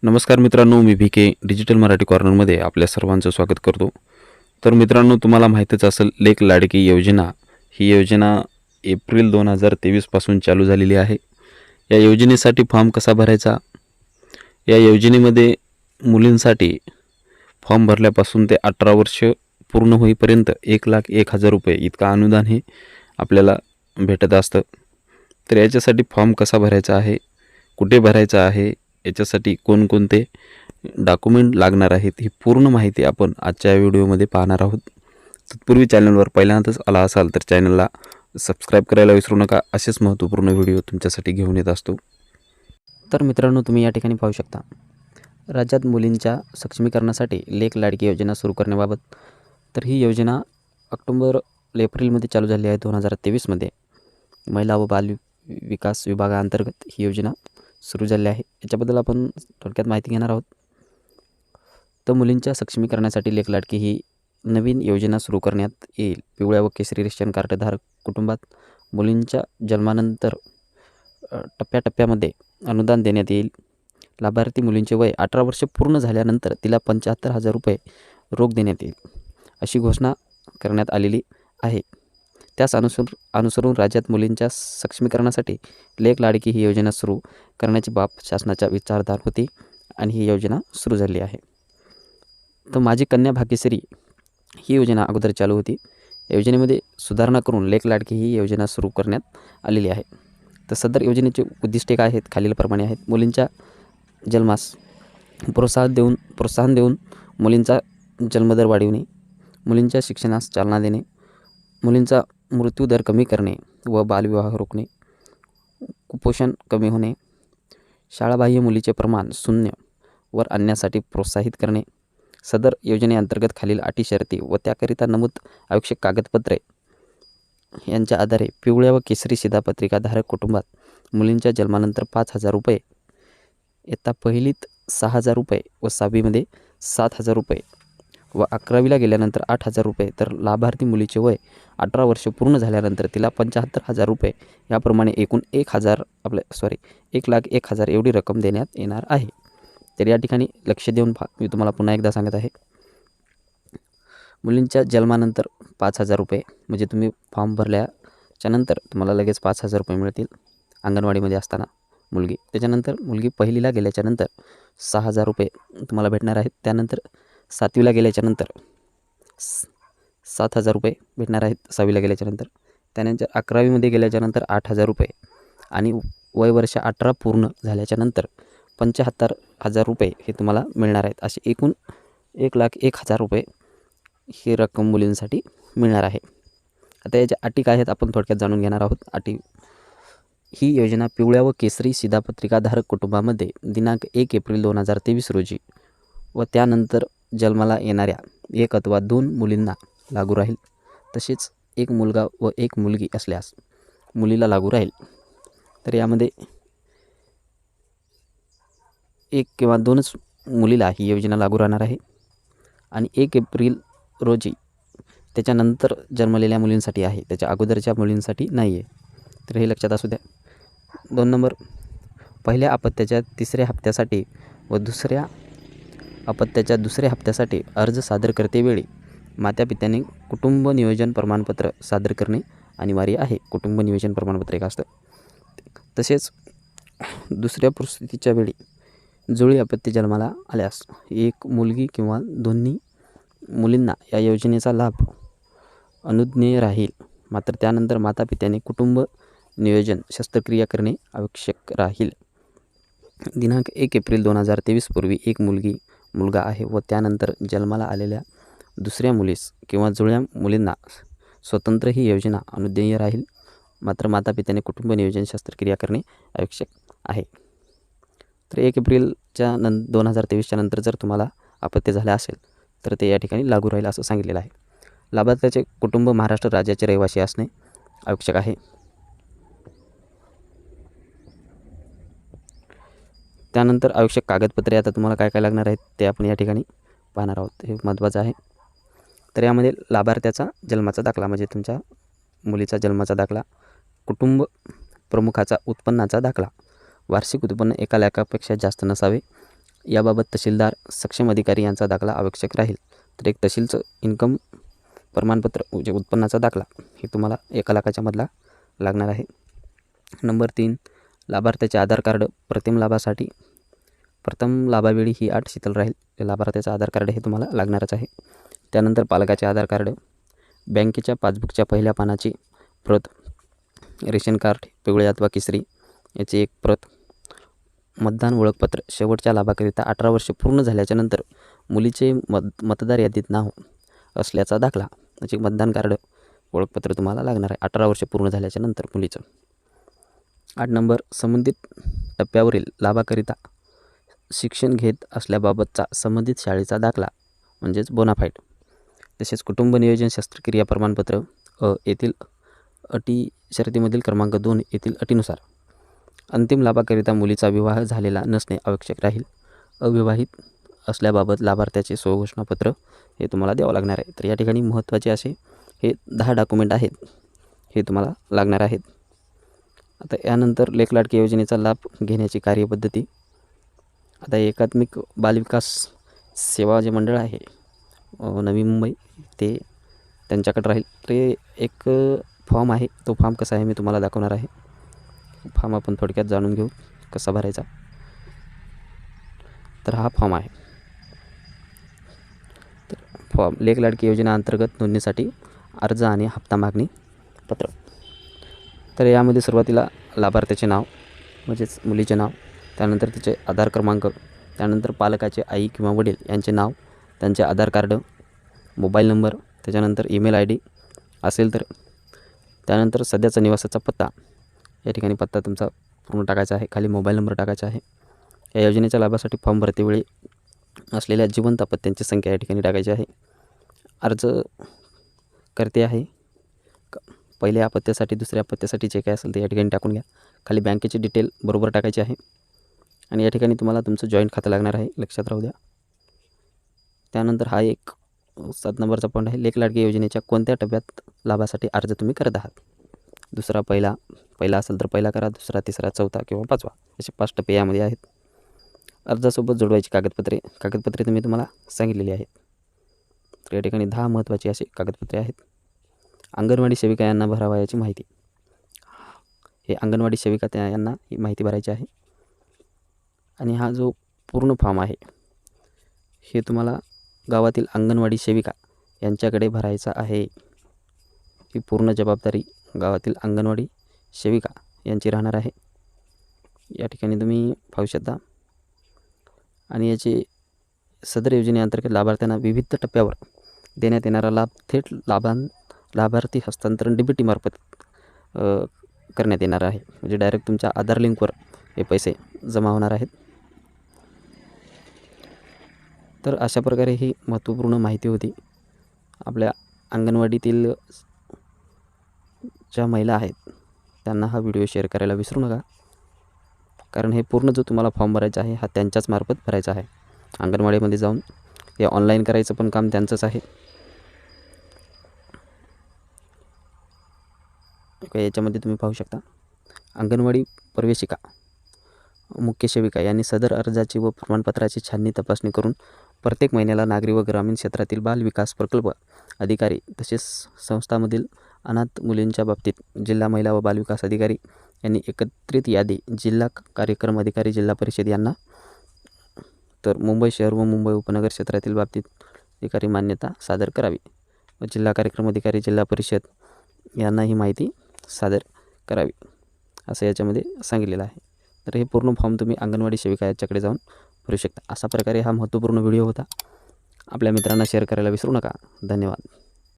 नमस्कार मित्रांनो, मी VK digital Marathi कॉर्नरमध्ये आपल्या सर्वांचं स्वागत करतो. तर मित्रांनो, तुम्हाला माहीतच असेल, लेक लाडकी योजना ही योजना एप्रिल 2023 पासून चालू झालेली आहे. या योजनेसाठी फॉर्म कसा भरायचा? या योजनेमध्ये मुलींसाठी फॉर्म भरल्यापासून ते 18 वर्ष पूर्ण होईपर्यंत 1,01,000 रुपये इतका अनुदान हे आपल्याला भेटत असतं. तर याच्यासाठी फॉर्म कसा भरायचा आहे, कुठे भरायचा आहे, याच्यासाठी कोणकोणते डॉक्युमेंट लागणार आहेत, ही पूर्ण माहिती आपण आजच्या व्हिडिओमध्ये पाहणार आहोत. तत्पूर्वी चॅनलवर पहिल्यांदाच आला असाल तर चॅनलला सबस्क्राईब करायला विसरू नका. असेच महत्त्वपूर्ण व्हिडिओ तुमच्यासाठी घेऊन येत असतो. तर मित्रांनो, तुम्ही या ठिकाणी पाहू शकता, राज्यात मुलींच्या सक्षमीकरणासाठी लेक लाडकी योजना सुरू करण्याबाबत. तर ही योजना एप्रिलमध्ये चालू झाली आहे 2023मध्ये. महिला व बाल विकास विभागाअंतर्गत ही योजना सुरू झाली आहे. याच्याबद्दल आपण थोडक्यात माहिती घेणार आहोत. तर मुलींच्या सक्षमीकरणासाठी लेक लाडकी ही नवीन योजना सुरू करण्यात येईल. पिवळ्या व केसरी रेशन कार्डधारक कुटुंबात मुलींच्या जन्मानंतर टप्प्याटप्प्यामध्ये अनुदान देण्यात येईल. लाभार्थी मुलींचे वय 18 वर्ष पूर्ण झाल्यानंतर तिला 75,000 रुपये रोख देण्यात येईल, अशी घोषणा करण्यात आलेली आहे. त्यास अनुसरून राज्यात मुलींच्या सक्षमीकरणासाठी लेक लाडकी ही योजना सुरू करण्याची बाब शासनाच्या विचारधार होती आणि ही योजना सुरू झाली आहे. तर माझी कन्या भाग्यश्री ही योजना अगोदर चालू होती. या योजनेमध्ये सुधारणा करून लेक लाडकी ही योजना सुरू करण्यात आलेली आहे. तर सदर योजनेचे उद्दिष्टे काय आहेत? खालीलप्रमाणे आहेत. मुलींच्या जन्मास प्रोत्साहन देऊन मुलींचा जन्मदर वाढविणे, मुलींच्या शिक्षणास चालना देणे, मुलींचा मृत्यूदर कमी करणे व बालविवाह रोखणे, कुपोषण कमी होणे, शाळाबाह्य मुलीचे प्रमाण शून्यवर आणण्यासाठी प्रोत्साहित करणे. सदर योजनेअंतर्गत खालील अटी शर्ती व त्याकरिता नमूद आवश्यक कागदपत्रे यांच्या आधारे पिवळ्या व केसरी शिधापत्रिकाधारक कुटुंबात मुलींच्या जन्मानंतर 5,000 रुपये, इयत्ता पहिलीत 6,000 रुपये व 6वीमध्ये 7,000 रुपये व 11वीला गेल्यानंतर 8,000 रुपये, तर लाभार्थी मुलीचे वय 18 वर्ष पूर्ण झाल्यानंतर तिला 75,000 रुपये, याप्रमाणे एकूण 1,01,000 एवढी रक्कम देण्यात येणार आहे. तर या ठिकाणी लक्ष देऊन मी तुम्हाला पुन्हा एकदा सांगत आहे. मुलींच्या जन्मानंतर 5,000 रुपये म्हणजे तुम्ही फॉर्म भरल्याच्यानंतर तुम्हाला लगेच 5,000 रुपये मिळतील अंगणवाडीमध्ये असताना मुलगी. त्याच्यानंतर मुलगी पहिलीला गेल्याच्यानंतर 6,000 रुपये तुम्हाला भेटणार आहेत. त्यानंतर 7वीला गेल्याच्यानंतर 7,000 रुपये भेटणार आहेत 6वीला गेल्याच्यानंतर. त्यानंतर 11वीमध्ये गेल्याच्यानंतर 8,000 रुपये आणि वयवर्ष 18 पूर्ण झाल्याच्यानंतर 75,000 रुपये हे तुम्हाला मिळणार आहेत. असे एकूण 1,01,000 रुपये ही रक्कम मुलींसाठी मिळणार आहे. आता याच्या अटी काय आहेत आपण थोडक्यात जाणून घेणार आहोत. अटी: ही योजना पिवळ्या व केसरी शिधापत्रिकाधारक कुटुंबामध्ये दिनांक 1 एप्रिल 2023 रोजी व त्यानंतर जन्माला येणाऱ्या 1 अथवा 2 मुलींना लागू राहील. तसेच 1 मुलगा व 1 मुलगी असल्यास मुलीला लागू राहील. तर यामध्ये 1 किंवा 2च मुलीला ही योजना लागू राहणार आहे आणि 1 एप्रिल रोजी त्याच्यानंतर जन्मलेल्या मुलींसाठी आहे, त्याच्या अगोदरच्या मुलींसाठी नाही आहे. तर हे लक्षात असू द्या. 2 नंबर, पहिल्या अपत्याच्या 3ऱ्या हप्त्यासाठी व दुसऱ्या अपत्याच्या 2ऱ्या हप्त्यासाठी अर्ज सादर करतेवेळी मातापित्याने कुटुंब नियोजन प्रमाणपत्र सादर करणे अनिवार्य आहे. कुटुंब नियोजन प्रमाणपत्र एक असतं. तसेच दुसऱ्या परिस्थितीच्या वेळी जुळी अपत्य जन्माला आल्यास 1 मुलगी किंवा दोन्ही मुलींना या योजनेचा लाभ अनुज्ञेय राहील. मात्र त्यानंतर मातापित्याने कुटुंब नियोजन शस्त्रक्रिया करणे आवश्यक राहील. दिनांक 1 एप्रिल 2023 पूर्वी 1 मुलगा आहे व त्यानंतर जन्माला आलेल्या दुसऱ्या मुलीस किंवा जुळ्या मुलींना स्वतंत्र ही योजना अनुज्ञेय राहील. मात्र मातापित्याने कुटुंब नियोजन शस्त्रक्रिया करणे आवश्यक आहे. तर 1 एप्रिलच्या 2023च्या नंतर जर तुम्हाला अपत्य झाले असेल तर ते या ठिकाणी लागू राहील असं सांगितलेलं आहे. लाभार्थ्याचे कुटुंब महाराष्ट्र राज्याचे रहिवासी असणे आवश्यक आहे. त्यानंतर आवश्यक कागदपत्रे आता तुम्हाला काय काय लागणार आहेत ते आपण या ठिकाणी पाहणार आहोत. हे महत्त्वाचं आहे. तर यामध्ये लाभार्थ्याचा जन्माचा दाखला म्हणजे तुमच्या मुलीचा जन्माचा दाखला, कुटुंब प्रमुखाचा उत्पन्नाचा दाखला, वार्षिक उत्पन्न 1 लाखापेक्षा जास्त नसावे, याबाबत तहसीलदार सक्षम अधिकारी यांचा दाखला आवश्यक राहील. तर एक तहसीलचं इन्कम प्रमाणपत्र म्हणजे उत्पन्नाचा दाखला हे तुम्हाला 1 लाखाच्या मधला लागणार आहे. नंबर 3, लाभार्थ्याचे आधार कार्ड. प्रथम लाभावेळी ही अट शिथिल राहील. लाभार्थ्याचं आधार कार्ड हे तुम्हाला लागणारच आहे. त्यानंतर पालकाचे आधार कार्ड, बँकेच्या पासबुकच्या पहिल्या पानाची प्रत, रेशन कार्ड पिवळे अथवा केसरी याची एक प्रत, मतदान ओळखपत्र. शेवटच्या लाभाकरिता 18 वर्षे पूर्ण झाल्याच्या नंतर मुलीचे मतदार यादीत नाव असल्याचा दाखला म्हणजे मतदान कार्ड ओळखपत्र तुम्हाला लागणार आहे 18 वर्षे पूर्ण झाल्याच्या नंतर मुलीचं. 8 नंबर, संबंधित टप्प्यावरील लाभाकरिता शिक्षण घेत असल्याबाबतचा संबंधित शाळेचा दाखला म्हणजेच बोनाफाईड. तसेच कुटुंब नियोजन शस्त्रक्रिया प्रमाणपत्र येथील अटी शर्तीमधील क्रमांक 2 येथील अटीनुसार. अंतिम लाभाकरिता मुलीचा विवाह झालेला नसणे आवश्यक राहील. अविवाहित असल्याबाबत लाभार्थ्याचे स्वघोषणापत्र हे तुम्हाला द्यावं लागणार आहे. तर या ठिकाणी महत्त्वाचे असे हे 10 डॉक्युमेंट आहेत हे तुम्हाला लागणार आहेत. आता यानंतर लेक लाडकी योजनेचा लाभ घेण्याची कार्यपद्धती. आता एकात्मिक बालविकास सेवा जे मंडळ आहे नवी मुंबई ते त्यांच्याकडे राहील. ते एक फॉर्म आहे, तो फॉर्म कसा आहे मी तुम्हाला दाखवणार आहे. फॉर्म आपण थोडक्यात जाणून घेऊ कसा भरायचा. तर हा फॉर्म आहे. तर फॉर्म लेक लाडकी योजना अंतर्गत नोंदणीसाठी अर्ज आणि हप्ता मागणी पत्र. तर यामध्ये सुरुवातीला लाभार्थ्याचे नाव म्हणजेच मुलीचे नाव, त्यानंतर तिचे आधार क्रमांक, त्यानंतर पालकाचे आई किंवा वडील यांचे नाव, त्यांचे आधार कार्ड, मोबाईल नंबर, त्याच्यानंतर ईमेल ID असेल तर, त्यानंतर सध्याचा निवासाचा पत्ता. या ठिकाणी पत्ता तुमचा पूर्ण टाकायचा आहे, खाली मोबाईल नंबर टाकायचा आहे. या योजनेच्या लाभासाठी फॉर्म भरतेवेळी असलेल्या जिवंत अपत्यांची संख्या या ठिकाणी टाकायची आहे. अर्ज करते आहे पहिल्या अपत्यासाठी, दुसऱ्या अपत्यासाठी जे काय असेल ते या ठिकाणी टाकून घ्या. खाली बँकेची डिटेल बरोबर टाकायची आहे. आणि या ठिकाणी तुम्हाला तुमचं जॉईंट खातं लागणार आहे, लक्षात राहू द्या. त्यानंतर हा एक 7 नंबरचा पॉईंट आहे. लेक लाडकी योजनेच्या कोणत्या टप्प्यात लाभासाठी अर्ज तुम्ही करत आहात. दुसरा, पहिला असेल तर पहिला करा, दुसरा, तिसरा, चौथा किंवा 5वा असे 5 टप्पे यामध्ये आहेत. अर्जासोबत जोडवायची कागदपत्रे तुम्ही तुम्हाला सांगितलेली आहेत. तर या ठिकाणी 10 महत्त्वाची अशी कागदपत्रे आहेत. अंगणवाडी सेविका यांना भरावयाची माहिती. हे अंगणवाडी सेविका यांना ही माहिती भरायची आहे. आणि हा जो पूर्ण फॉर्म आहे हे तुम्हाला गावातील अंगणवाडी सेविका यांच्याकडे भरायचा आहे. ही पूर्ण जबाबदारी गावातील अंगणवाडी सेविका यांची राहणार आहे. या ठिकाणी तुम्ही पाहू शकता. आणि याचे सदर योजनेअंतर्गत लाभार्थ्यांना विविध टप्प्यावर देण्यात येणारा लाभ थेट लाभार्थी हस्तांतरण DBT मार्फत करण्यात येणार आहे. म्हणजे डायरेक्ट तुमच्या आधार लिंकवर हे पैसे जमा होणार आहेत. तर अशा प्रकारे ही महत्त्वपूर्ण माहिती होती. आपल्या अंगणवाडीतील ज्या महिला आहेत त्यांना हा व्हिडिओ शेअर करायला विसरू नका. कारण हे पूर्ण जो तुम्हाला फॉर्म भरायचा आहे हा त्यांच्याच मार्फत भरायचा आहे. अंगणवाडीमध्ये जाऊन हे ऑनलाईन करायचं पण काम त्यांचंच आहे. याच्यामध्ये तुम्ही पाहू शकता अंगणवाडी प्रवेशिका, मुख्य सेविका यांनी सदर अर्जाची व प्रमाणपत्राची छाननी तपासणी करून प्रत्येक महिन्याला नागरी व ग्रामीण क्षेत्रातील बाल विकास प्रकल्प अधिकारी तसेच संस्थांमधील अनाथ मुलींच्या बाबतीत जिल्हा महिला व बाल विकास अधिकारी यांनी एकत्रित यादी जिल्हा कार्यक्रम अधिकारी जिल्हा परिषद यांना, तर मुंबई शहर व मुंबई उपनगर क्षेत्रातील बाबतीत अधिकारी मान्यता सादर करावी व जिल्हा कार्यक्रम अधिकारी जिल्हा परिषद यांना ही माहिती सादर करावी असं याच्यामध्ये सांगितलेलं आहे. तर हे पूर्ण फॉर्म तुम्ही अंगणवाडी सेविका याच्याकडे जाऊन भरू शकता. अशा प्रकारे हा महत्त्वपूर्ण व्हिडिओ होता. आपल्या मित्रांना शेअर करायला विसरू नका. धन्यवाद.